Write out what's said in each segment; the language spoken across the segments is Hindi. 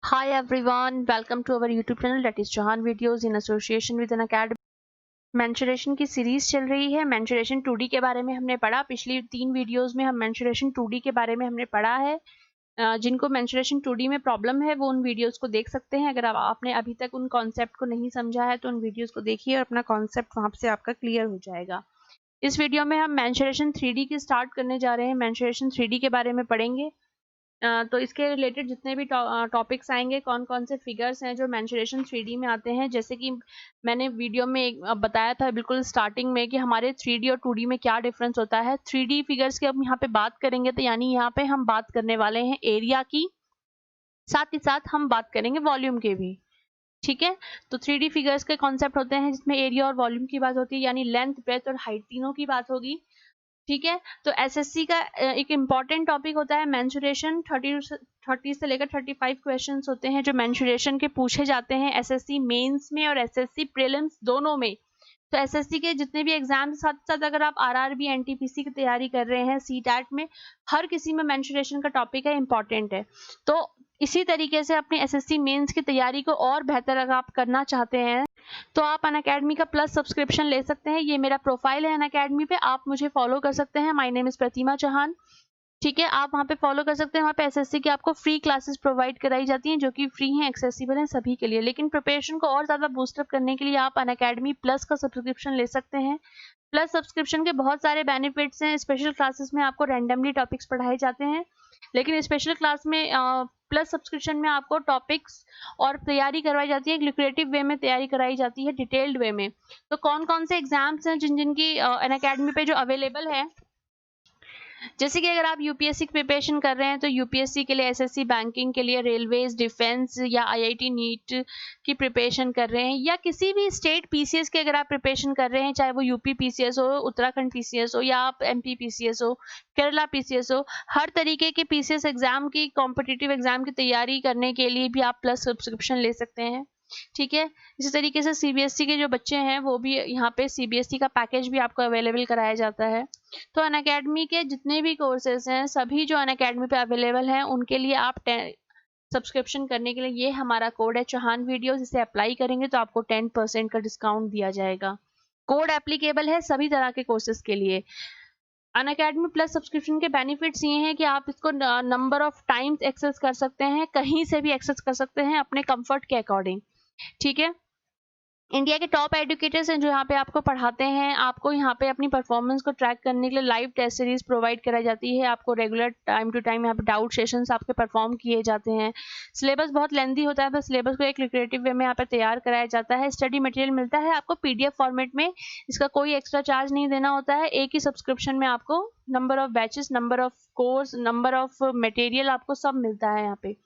Hi everyone, welcome to our YouTube channel that is Chahan Videos in association with an academy। Mensuration की सीरीज चल रही है। मेंसुरेशन 2D के बारे में हमने पढ़ा। पिछली 3 वीडियोस में हम मेंसुरेशन 2D के बारे में हमने पढ़ा है। जिनको मेंसुरेशन 2D में प्रॉब्लम है वो उन वीडियोस को देख सकते हैं। अगर आपने अभी तक उन कॉन्सेप्ट को नहीं समझा है तो उन वीडियोस को देखिए और अपना कॉन्सेप्ट वहां से आपका क्लियर हो जाएगा। इस वीडियो में हम मेंसुरेशन 3D की स्टार्ट करने जा रहे हैं। मेंसुरेशन 3D के बारे में पढ़ेंगे। तो इसके रिलेटेड जितने भी टॉपिक्स आएंगे, कौन कौन से फिगर्स हैं जो मेंसुरेशन 3D में आते हैं, जैसे कि मैंने वीडियो में बताया था बिल्कुल स्टार्टिंग में कि हमारे 3D और 2D में क्या डिफरेंस होता है। 3D फिगर्स की अब यहाँ पे बात करेंगे तो यानी यहाँ पे हम बात करने वाले हैं एरिया की, साथ ही साथ हम बात करेंगे वॉल्यूम के भी। ठीक है, तो 3D फिगर्स के कॉन्सेप्ट होते हैं जिसमें एरिया और वॉल्यूम की बात होती है, यानी लेंथ, ब्रेथ और हाइट तीनों की बात होगी। ठीक है, तो एसएससी का एक इम्पॉर्टेंट टॉपिक होता है मेंसुरेशन। 30 से लेकर 35 क्वेश्चंस होते हैं जो मेंसुरेशन के पूछे जाते हैं एसएससी मेंस में और एसएससी प्रीलिम्स दोनों में। तो एसएससी के जितने भी एग्जाम साथ साथ अगर आप आरआरबी एनटीपीसी की तैयारी कर रहे हैं, सीटैट में, हर किसी में मेंसुरेशन का टॉपिक है, इंपॉर्टेंट है। तो इसी तरीके से अपने एसएससी मेंस की तैयारी को और बेहतर अगर आप करना चाहते हैं तो आप अनअकैडमी का प्लस सब्सक्रिप्शन ले सकते हैं। ये मेरा प्रोफाइल है अनअकैडमी पे, आप मुझे फॉलो कर सकते हैं। माय नेम इज प्रतिमा चौहान। ठीक है, आप वहाँ पे फॉलो कर सकते हैं। वहाँ पे एसएससी की आपको फ्री क्लासेस प्रोवाइड कराई जाती हैं जो कि फ्री हैं, एक्सेसिबल हैं सभी के लिए। लेकिन प्रिपरेशन को और ज़्यादा बूस्टअप करने के लिए आप अनअकैडमी प्लस का सब्सक्रिप्शन ले सकते हैं। प्लस सब्सक्रिप्शन के बहुत सारे बेनिफिट्स हैं। स्पेशल क्लासेस में आपको रैंडमली टॉपिक्स पढ़ाए जाते हैं, लेकिन स्पेशल क्लास में प्लस सब्सक्रिप्शन में आपको टॉपिक्स और तैयारी करवाई जाती है, एक लिक्रेटिव वे में तैयारी कराई जाती है, डिटेल्ड वे में। तो कौन कौन से एग्जाम्स हैं जिनकी अनअकैडमी पे जो अवेलेबल है, जैसे कि अगर आप यूपीएससी की प्रिपरेशन कर रहे हैं तो यूपीएससी के लिए, एसएससी बैंकिंग के लिए, रेलवेज, डिफेंस या आईआईटी नीट की प्रिपरेशन कर रहे हैं, या किसी भी स्टेट पीसीएस के अगर आप प्रिपरेशन कर रहे हैं, चाहे वो यूपी पीसीएस हो, उत्तराखंड पीसीएस हो, या आप एमपी पीसीएस हो, केरला पीसीएस हो, हर तरीके के पीसीएस एग्जाम की, कॉम्पिटिटिव एग्जाम की तैयारी करने के लिए भी आप प्लस सब्सक्रिप्शन ले सकते हैं। ठीक है, इसी तरीके से सीबीएसई के जो बच्चे हैं वो भी यहाँ पे सीबीएसई का पैकेज भी आपको अवेलेबल कराया जाता है। तो अनअकैडमी के जितने भी कोर्सेज हैं सभी जो अनअकैडमी पे अवेलेबल हैं उनके लिए आप सब्सक्रिप्शन करने के लिए ये हमारा कोड है चौहान वीडियोस। इसे अप्लाई करेंगे तो आपको 10% का डिस्काउंट दिया जाएगा। कोड एप्लीकेबल है सभी तरह के कोर्सेज के लिए। अनअकैडमी प्लस सब्सक्रिप्शन के बेनिफिट्स ये हैं कि आप इसको नंबर ऑफ टाइम्स एक्सेस कर सकते हैं, कहीं से भी एक्सेस कर सकते हैं अपने कंफर्ट के अकॉर्डिंग। ठीक है, इंडिया के टॉप एजुकेटर्स हैं जो यहाँ पे आपको पढ़ाते हैं। आपको यहाँ पे अपनी परफॉर्मेंस को ट्रैक करने के लिए लाइव टेस्ट सीरीज प्रोवाइड कराई जाती है। आपको रेगुलर टाइम टू टाइम यहाँ पे डाउट सेशंस आपके परफॉर्म किए जाते हैं। सिलेबस बहुत लेंदी होता है, बस सिलेबस को एक लिक्रेटिव वे में यहाँ पे तैयार कराया जाता है। स्टडी मटेरियल मिलता है आपको पीडीएफ फॉर्मेट में, इसका कोई एक्स्ट्रा चार्ज नहीं देना होता है। एक ही सब्सक्रिप्शन में आपको number of batches, number of course, number of material आपको सब मिलता है यहाँ पे।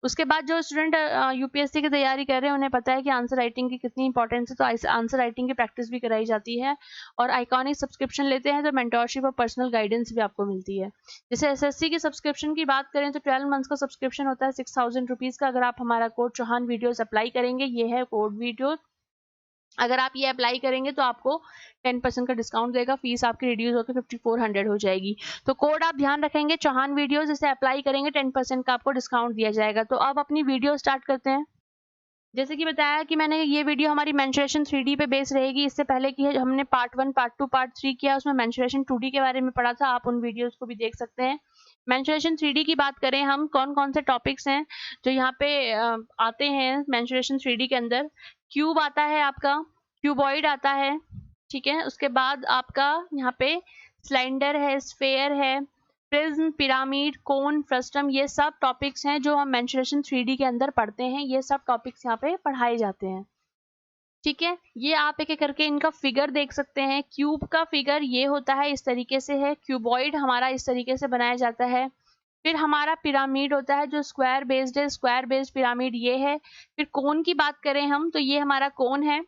उसके बाद जो स्टूडेंट यूपीएससी की तैयारी कर रहे हैं उन्हें पता है कि आंसर राइटिंग की कितनी इंपॉर्टेंस है, तो आंसर राइटिंग की प्रैक्टिस भी कराई जाती है। और आइकॉनिक सब्सक्रिप्शन लेते हैं तो मेंटोरशिप और पर्सनल गाइडेंस भी आपको मिलती है। जैसे एसएससी की सब्सक्रिप्शन की बात करें तो 12 मंथ्स का सब्सक्रिप्शन होता है 6000 रुपीज़ का। अगर आप हमारा कोड चौहान वीडियोस अप्लाई करेंगे, ये है कोड वीडियो, अगर आप ये अप्लाई करेंगे तो आपको 10% का डिस्काउंट देगा, फीस आपकी रिड्यूस होकर 5400 हो जाएगी। तो कोड आप ध्यान रखेंगे चौहान वीडियोस, इसे अप्लाई करेंगे 10% का आपको डिस्काउंट दिया जाएगा। तो अब अपनी वीडियो स्टार्ट करते हैं। जैसे कि बताया कि मैंने ये वीडियो हमारी मेंसुरेशन 3D पे बेस रहेगी। इससे पहले की हमने पार्ट 1, पार्ट 2, पार्ट 3 किया, उसमें मेंसुरेशन 2D के बारे में पढ़ा था, आप उन वीडियोस को भी देख सकते हैं। मेंसुरेशन 3D की बात करें हम, कौन कौन से टॉपिक्स हैं जो यहाँ पे आते हैं मेंसुरेशन 3D के अंदर। क्यूब आता है आपका, क्यूबॉइड आता है। ठीक है, उसके बाद आपका यहाँ पे सिलेंडर है, स्फेयर है, प्रिज्म, पिरामिड, कोन, फ्रस्टम, ये सब टॉपिक्स हैं जो हम मेंसुरेशन 3D के अंदर पढ़ते हैं। ये सब टॉपिक्स यहाँ पे पढ़ाए जाते हैं। ठीक है, ये आप एक एक करके इनका फिगर देख सकते हैं। क्यूब का फिगर ये होता है, इस तरीके से है। क्यूबॉइड हमारा इस तरीके से बनाया जाता है। फिर हमारा पिरामिड होता है जो स्क्वायर बेस्ड है, स्क्वायर बेस्ड पिरामिड ये है। फिर कोन की बात करें हम तो ये हमारा कोन है।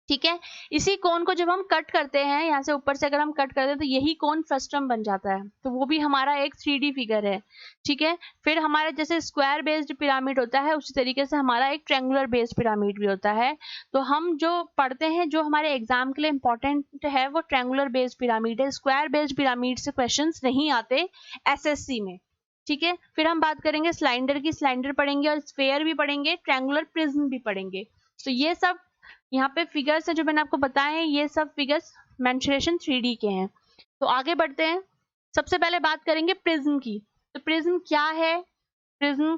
ठीक है, इसी कोन को जब हम कट करते हैं, यहाँ से ऊपर से अगर हम कट करते हैं तो यही कोन फ्रस्टम बन जाता है, तो वो भी हमारा एक 3D फिगर है। ठीक है, फिर हमारा जैसे स्क्वायर बेस्ड पिरामिड होता है उसी तरीके से हमारा एक ट्रायंगुलर बेस्ड पिरामिड भी होता है। तो हम जो पढ़ते हैं, जो हमारे एग्जाम के लिए इंपॉर्टेंट है, वो ट्रायंगुलर बेस्ड पिरामिड है। स्क्वायर बेस्ड पिरामिड से क्वेश्चन नहीं आते एसएससी में। ठीक है, फिर हम बात करेंगे सिलेंडर की, सिलेंडर पढ़ेंगे और स्फेयर भी पढ़ेंगे, ट्रायंगुलर प्रिज्म भी पढ़ेंगे। तो ये सब यहाँ पे फिगर्स है जो मैंने आपको बताए हैं, ये सब फिगर्स मेंसुरेशन 3D के हैं। तो आगे बढ़ते हैं, सबसे पहले बात करेंगे प्रिज्म की। तो प्रिज्म क्या है, प्रिज्म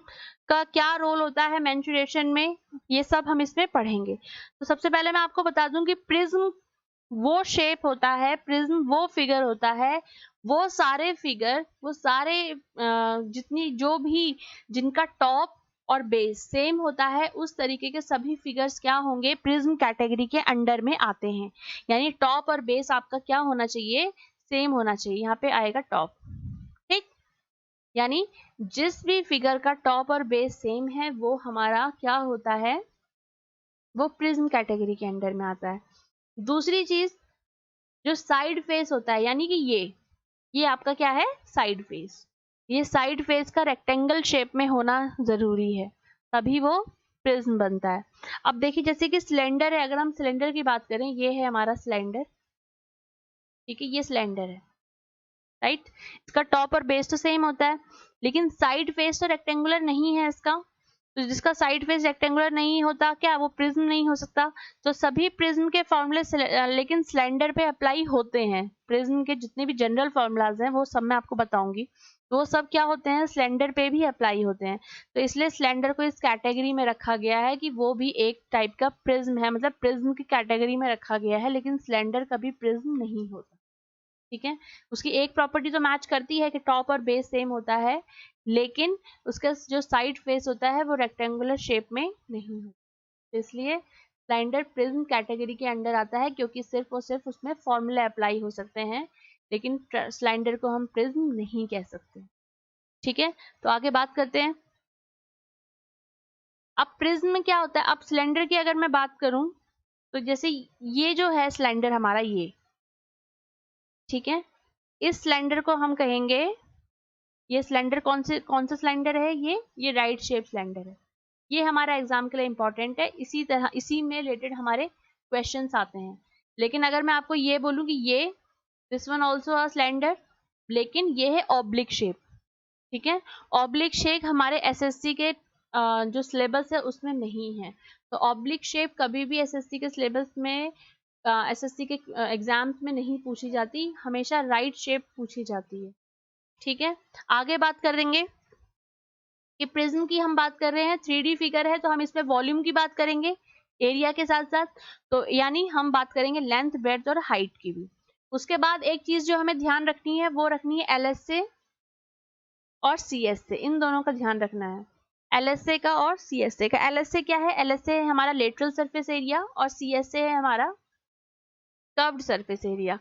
का क्या रोल होता है मेंसुरेशन में, ये सब हम इसमें पढ़ेंगे। तो सबसे पहले मैं आपको बता दूं कि प्रिज्म वो शेप होता है, प्रिज्म वो फिगर होता है, वो सारे फिगर, वो सारे जितनी जो भी जिनका टॉप और बेस सेम होता है, उस तरीके के सभी फिगर्स क्या होंगे, प्रिज्म कैटेगरी के अंडर में आते हैं। यानी टॉप और बेस आपका क्या होना चाहिए, सेम होना चाहिए। यहाँ पे आएगा टॉप, ठीक, यानी जिस भी फिगर का टॉप और बेस सेम है वो हमारा क्या होता है, वो प्रिज्म कैटेगरी के अंडर में आता है। दूसरी चीज, जो साइड फेस होता है, यानी कि ये आपका क्या है, साइड फेस। ये साइड फेस का रेक्टेंगल शेप में होना जरूरी है, तभी वो प्रिज्म बनता है। अब देखिए जैसे कि सिलेंडर है, अगर हम सिलेंडर की बात करें, ये है हमारा सिलेंडर, ठीक है, ये सिलेंडर है, राइट। इसका टॉप और बेस तो सेम होता है, लेकिन साइड फेस तो रेक्टेंगुलर नहीं है इसका। तो जिसका साइड फेस रेक्टेंगुलर नहीं होता, क्या वो प्रिज्म नहीं हो सकता। तो सभी प्रिज्म के फॉर्मूले लेकिन सिलेंडर पे अप्लाई होते हैं। प्रिज्म के जितने भी जनरल फॉर्मूलाज हैं वो सब मैं आपको बताऊंगी, वो सब क्या होते हैं, सिलेंडर पे भी अप्लाई होते हैं। तो इसलिए सिलेंडर को इस कैटेगरी में रखा गया है कि वो भी एक टाइप का प्रिज्म है, मतलब प्रिज्म की कैटेगरी में रखा गया है, लेकिन सिलेंडर कभी प्रिज्म नहीं होता। ठीक है, उसकी एक प्रॉपर्टी तो मैच करती है कि टॉप और बेस सेम होता है, लेकिन उसका जो साइड फेस होता है वो रेक्टेंगुलर शेप में नहीं होता। इसलिए सिलेंडर प्रिज्म कैटेगरी के अंडर आता है, क्योंकि सिर्फ और सिर्फ उसमें फॉर्मूले अप्लाई हो सकते हैं, लेकिन सिलेंडर को हम प्रिज्म नहीं कह सकते। ठीक है, तो आगे बात करते हैं। अब प्रिज्म में क्या होता है, अब सिलेंडर की अगर मैं बात करूं, तो जैसे ये जो है सिलेंडर हमारा, ये ठीक है, इस सिलेंडर को हम कहेंगे, ये सिलेंडर कौन सा सिलेंडर है, ये राइट शेप सिलेंडर है। ये हमारा एग्जाम के लिए इंपॉर्टेंट है, इसी तरह इसी में रिलेटेड हमारे क्वेश्चंस आते हैं। लेकिन अगर मैं आपको ये बोलूं कि ये this one also a cylinder, लेकिन ये है ऑब्लिक शेप, ठीक है, ऑब्लिक शेप हमारे एसएससी के जो सिलेबस है उसमें नहीं है। तो ऑब्लिक शेप कभी भी एसएससी के सिलेबस में, एसएससी के एग्जाम्स में नहीं पूछी जाती, हमेशा राइट शेप पूछी जाती है। ठीक है, आगे बात कर देंगे कि प्रिज्म की हम बात कर रहे हैं, 3D फिगर है, तो हम इसमें वॉल्यूम की बात करेंगे एरिया के साथ साथ, तो यानी हम बात करेंगे लेंथ, ब्रेड्थ और हाइट की भी। उसके बाद एक चीज जो हमें ध्यान रखनी है, वो रखनी है LSA और CSA, इन दोनों का ध्यान रखना है, LSA का और CSA का। LSA क्या है, LSA है हमारा लेटरल सरफेस एरिया और CSA है हमारा कर्व्ड सरफेस एरिया।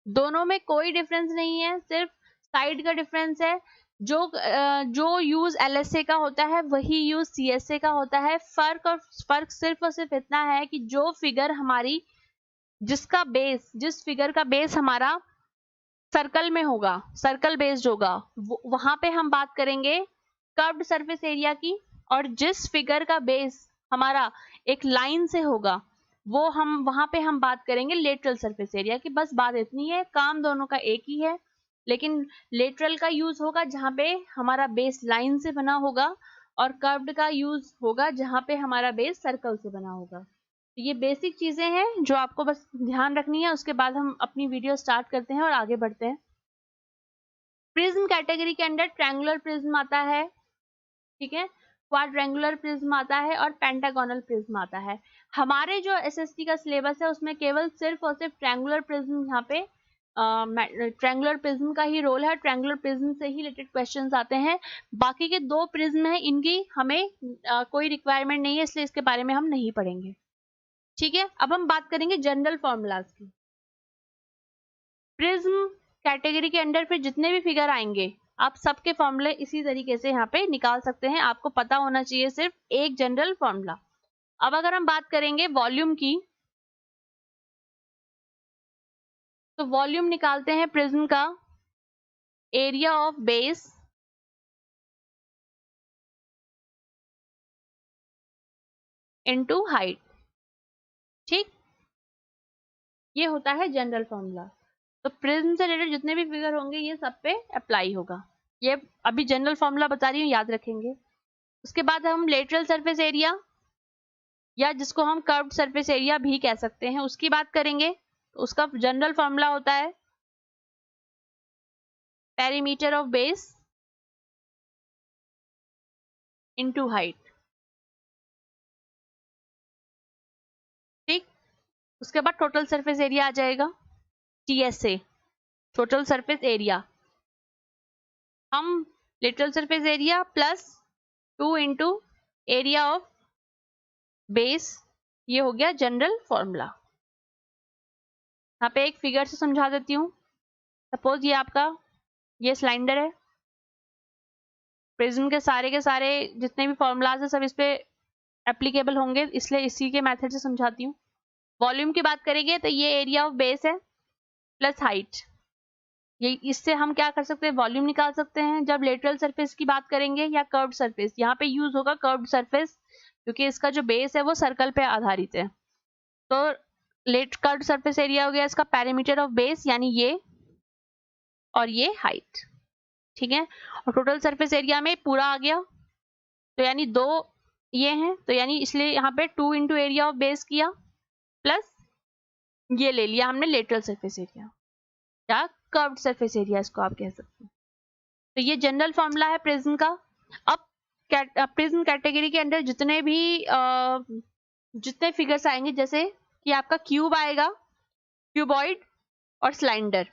दोनों में कोई डिफरेंस नहीं है, सिर्फ साइड का डिफरेंस है। जो यूज LSA का होता है वही यूज CSA का होता है। फर्क सिर्फ और सिर्फ इतना है कि जो फिगर हमारी, जिस फिगर का बेस हमारा सर्कल में होगा, सर्कल बेस्ड होगा, वहां पे हम बात करेंगे कर्व्ड सरफेस एरिया की, और जिस फिगर का बेस हमारा एक लाइन से होगा, वो हम वहां पे हम बात करेंगे लेटरल सरफेस एरिया की। बस बात इतनी है, काम दोनों का एक ही है, लेकिन लेटरल का यूज होगा जहां पे हमारा बेस लाइन से बना होगा, और कर्व्ड का यूज होगा जहां पे हमारा बेस सर्कल से बना होगा। तो ये बेसिक चीजें हैं जो आपको बस ध्यान रखनी है। उसके बाद हम अपनी वीडियो स्टार्ट करते हैं और आगे बढ़ते हैं। प्रिज्म कैटेगरी के अंडर ट्रायंगुलर प्रिज्म आता है, ठीक है, क्वाड्रेंगुलर प्रिज्म आता है और पेंटागोनल प्रिज्म आता है। हमारे जो एसएसटी का सिलेबस है उसमें केवल सिर्फ और सिर्फ ट्रायंगुलर प्रिज्म, यहाँ पे ट्रायंगुलर प्रिज्म का ही रोल है, ट्रायंगुलर प्रिज्म से ही रिलेटेड क्वेश्चंस आते हैं। बाकी के दो प्रिज्म है, इनकी हमें कोई रिक्वायरमेंट नहीं है, इसलिए इसके बारे में हम नहीं पढ़ेंगे। ठीक है, अब हम बात करेंगे जनरल फॉर्मूलाज की। प्रिज्म कैटेगरी के अंडर फिर जितने भी फिगर आएंगे, आप सबके फॉर्मूले इसी तरीके से यहाँ पे निकाल सकते हैं। आपको पता होना चाहिए सिर्फ एक जनरल फॉर्मूला। अब अगर हम बात करेंगे वॉल्यूम की, तो वॉल्यूम निकालते हैं प्रिज्म का area of base into height. ठीक, ये होता है जनरल फॉर्मूला। तो प्रिज्म से रिलेटेड जितने भी फिगर होंगे ये सब पे अप्लाई होगा। ये अभी जनरल फॉर्मूला बता रही हूँ, याद रखेंगे। उसके बाद हम लेटरल सरफेस एरिया या जिसको हम कर्व्ड सरफेस एरिया भी कह सकते हैं उसकी बात करेंगे। तो उसका जनरल फॉर्मूला होता है perimeter of base into height. ठीक, उसके बाद टोटल सरफेस एरिया आ जाएगा TSA, टोटल सरफेस एरिया। हम lateral surface area plus 2 into area of base, ये हो गया जनरल फॉर्मूला। यहाँ पे एक फिगर से समझा देती हूँ। सपोज ये आपका ये सिलेंडर है, प्रिज्म के सारे जितने भी फॉर्मूलाज है सब इस पे एप्लीकेबल होंगे, इसलिए इसी के मेथड से समझाती हूँ। वॉल्यूम की बात करेंगे तो ये एरिया ऑफ बेस है प्लस हाइट, ये इससे हम क्या कर सकते हैं, वॉल्यूम निकाल सकते हैं। जब लेटरल सरफेस की बात करेंगे या कर्व्ड सरफेस, यहाँ पे यूज होगा कर्व्ड सरफेस क्योंकि इसका जो बेस है वो सर्कल पे आधारित है। तो कर्व्ड सरफेस एरिया हो गया इसका पेरीमीटर ऑफ बेस, यानी ये और ये हाइट। ठीक है, और टोटल सरफेस एरिया में पूरा आ गया, तो यानी 2 ये हैं, तो यानी इसलिए यहाँ पे 2 इंटू एरिया ऑफ बेस किया प्लस ये ले लिया हमने लेटरल सरफेस एरिया या कर्व्ड सरफेस एरिया इसको आप कह सकते हैं। तो ये जनरल फॉर्मूला है प्रिज्म का। अब प्रिज्म कैटेगरी के अंदर जितने भी जितने फिगर्स आएंगे, जैसे कि आपका क्यूब आएगा, क्यूबॉइड और सिलेंडर,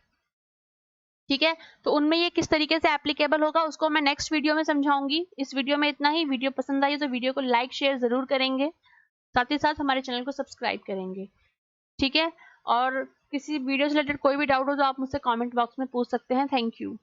ठीक है, तो उनमें ये किस तरीके से एप्लीकेबल होगा उसको मैं नेक्स्ट वीडियो में समझाऊंगी। इस वीडियो में इतना ही। वीडियो पसंद आई तो वीडियो को लाइक शेयर जरूर करेंगे, साथ ही साथ हमारे चैनल को सब्सक्राइब करेंगे। ठीक है, और किसी वीडियो से रिलेटेड कोई भी डाउट हो तो आप मुझसे कमेंट बॉक्स में पूछ सकते हैं। Thank you.